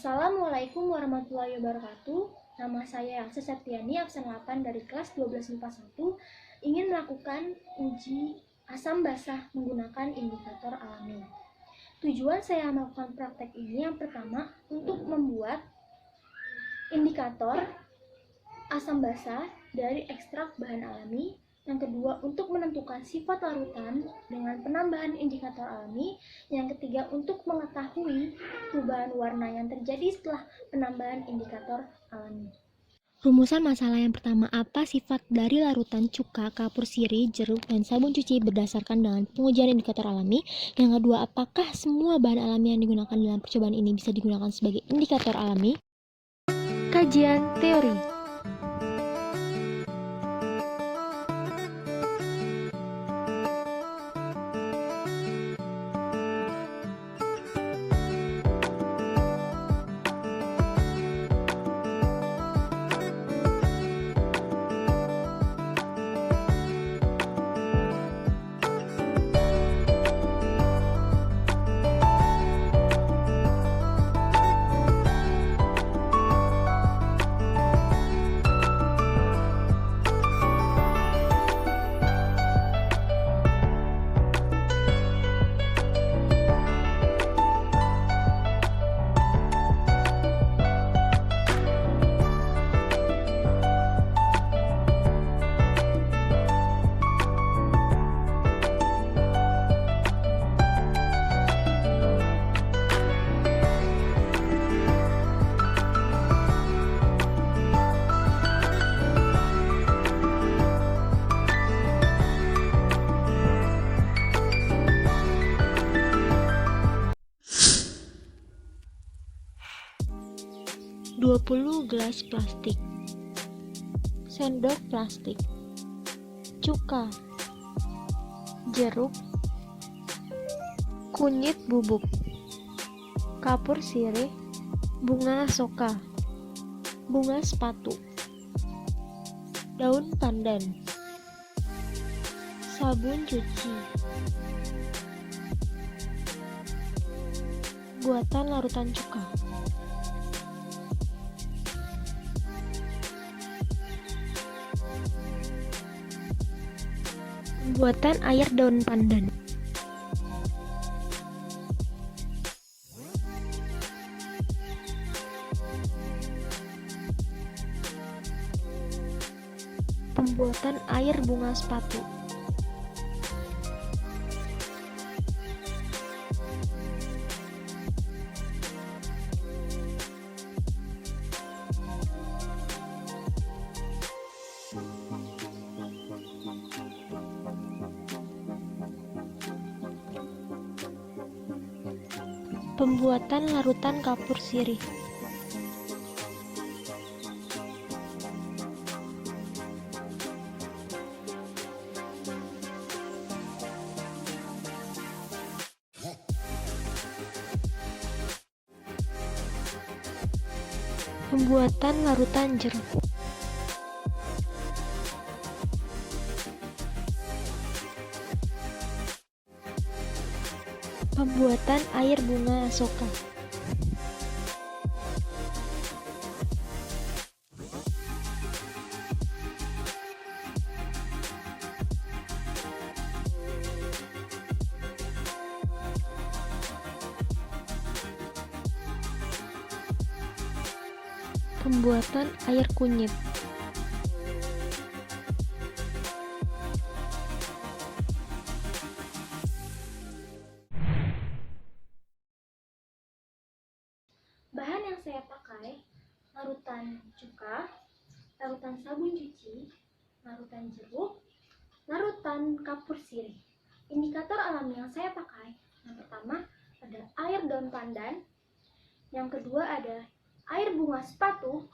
Assalamualaikum warahmatullahi wabarakatuh. Nama saya Elsa Septiani, absen 8 dari kelas 12 IPA 1, ingin melakukan uji asam basah menggunakan indikator alami. Tujuan saya melakukan praktek ini yang pertama untuk membuat indikator asam basah dari ekstrak bahan alami. Yang kedua, untuk menentukan sifat larutan dengan penambahan indikator alami. Yang ketiga, untuk mengetahui perubahan warna yang terjadi setelah penambahan indikator alami. Rumusan masalah yang pertama, apa sifat dari larutan cuka, kapur sirih, jeruk, dan sabun cuci berdasarkan dengan pengujian indikator alami. Yang kedua, apakah semua bahan alami yang digunakan dalam percobaan ini bisa digunakan sebagai indikator alami? Kajian teori. (20 gelas plastik), sendok plastik, cuka, jeruk, kunyit bubuk, kapur sirih, bunga asoka, bunga sepatu, daun pandan, sabun cuci. Buatan larutan cuka. Pembuatan air daun pandan. Pembuatan air bunga sepatu. Pembuatan larutan kapur sirih. Pembuatan larutan jeruk. Pembuatan air bunga asoka. Pembuatan air kunyit. Bahan yang saya pakai, larutan cuka, larutan sabun cuci, larutan jeruk, larutan kapur sirih. Indikator alami yang saya pakai, yang pertama ada air daun pandan, yang kedua ada air bunga sepatu,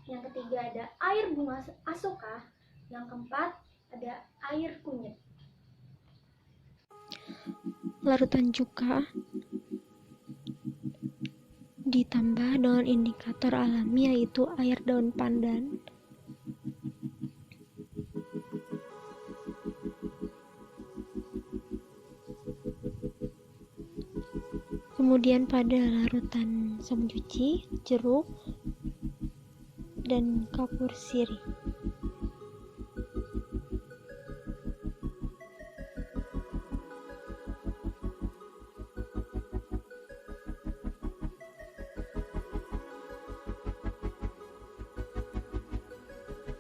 yang ketiga ada air bunga asoka, yang keempat ada air kunyit. Larutan cuka ditambah dengan indikator alami yaitu air daun pandan, Kemudian pada larutan sabun cuci, jeruk, dan kapur sirih.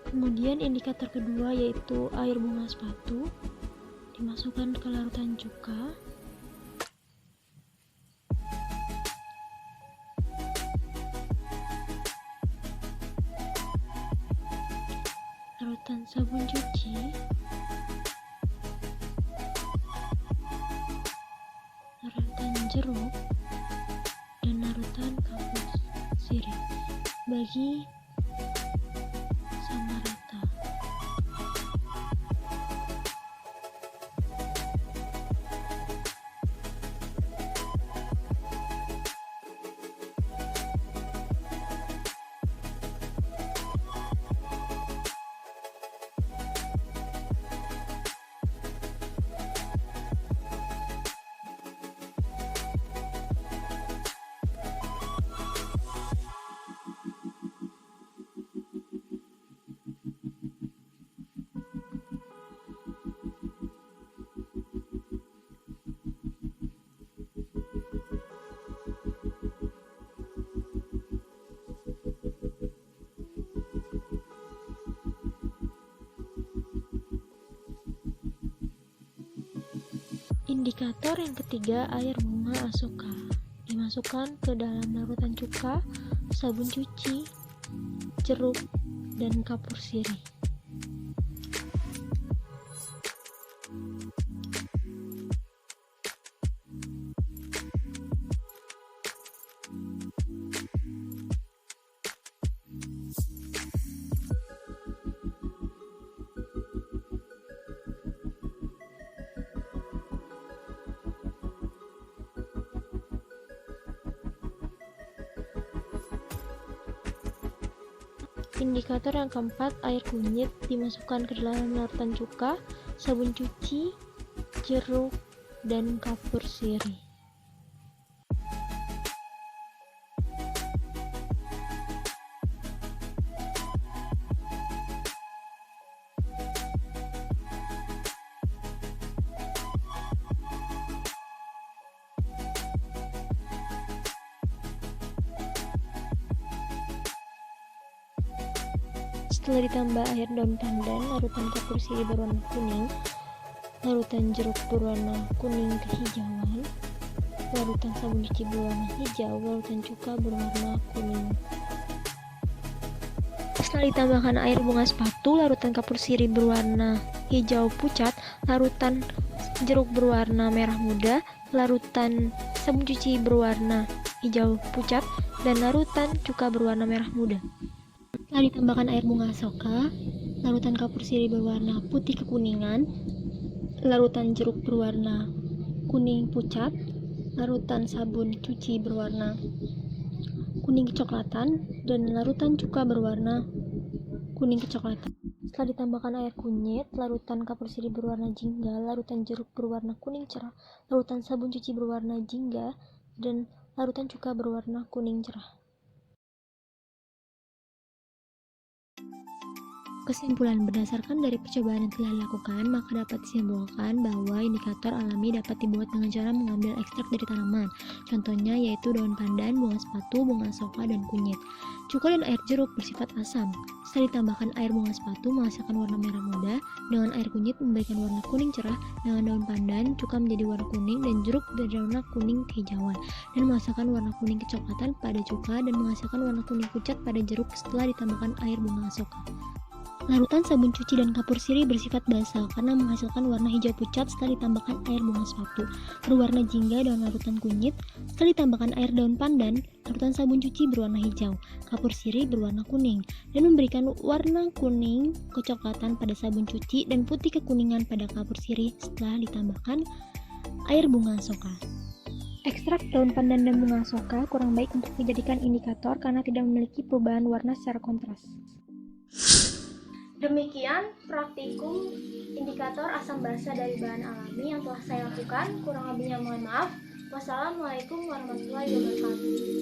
Kemudian indikator kedua yaitu air bunga sepatu dimasukkan ke larutan cuka. Larutan sabun cuci, larutan jeruk, dan larutan kapur sirih. Bagi sama rata. Indikator yang ketiga, air bunga asoka dimasukkan ke dalam larutan cuka, sabun cuci, jeruk, dan kapur sirih. Indikator yang keempat, air kunyit dimasukkan ke dalam larutan cuka, sabun cuci, jeruk, dan kapur sirih. Setelah ditambah air daun pandan, larutan kapur sirih berwarna kuning, larutan jeruk berwarna kuning kehijauan, larutan sabun cuci berwarna hijau, larutan cuka berwarna kuning. Setelah ditambahkan air bunga sepatu, larutan kapur sirih berwarna hijau pucat, larutan jeruk berwarna merah muda, larutan sabun cuci berwarna hijau pucat, dan larutan cuka berwarna merah muda. Setelah ditambahkan air bunga asoka, larutan kapur sirih berwarna putih kekuningan, larutan jeruk berwarna kuning pucat, larutan sabun cuci berwarna kuning kecoklatan, dan larutan cuka berwarna kuning kecoklatan. Setelah ditambahkan air kunyit, larutan kapur sirih berwarna jingga, larutan jeruk berwarna kuning cerah, larutan sabun cuci berwarna jingga, dan larutan cuka berwarna kuning cerah. Kesimpulan, berdasarkan dari percobaan yang telah dilakukan, maka dapat disimpulkan bahwa indikator alami dapat dibuat dengan cara mengambil ekstrak dari tanaman. Contohnya yaitu daun pandan, bunga sepatu, bunga asoka, dan kunyit. Cuka dan air jeruk bersifat asam. Setelah ditambahkan air bunga sepatu menghasilkan warna merah muda, dengan air kunyit memberikan warna kuning cerah, dengan daun pandan, cuka menjadi warna kuning, dan jeruk menjadi warna kuning kehijauan, dan menghasilkan warna kuning kecoklatan pada cuka, dan menghasilkan warna kuning pucat pada jeruk setelah ditambahkan air bunga asoka. Larutan sabun cuci dan kapur sirih bersifat basal karena menghasilkan warna hijau pucat setelah ditambahkan air bunga sepatu, berwarna jingga dengan larutan kunyit. Setelah ditambahkan air daun pandan, larutan sabun cuci berwarna hijau, kapur sirih berwarna kuning, dan memberikan warna kuning kecoklatan pada sabun cuci dan putih kekuningan pada kapur sirih setelah ditambahkan air bunga asoka. Ekstrak daun pandan dan bunga asoka kurang baik untuk dijadikan indikator karena tidak memiliki perubahan warna secara kontras. Demikian praktikum indikator asam basa dari bahan alami yang telah saya lakukan. Kurang lebihnya mohon maaf. Wassalamualaikum warahmatullahi wabarakatuh.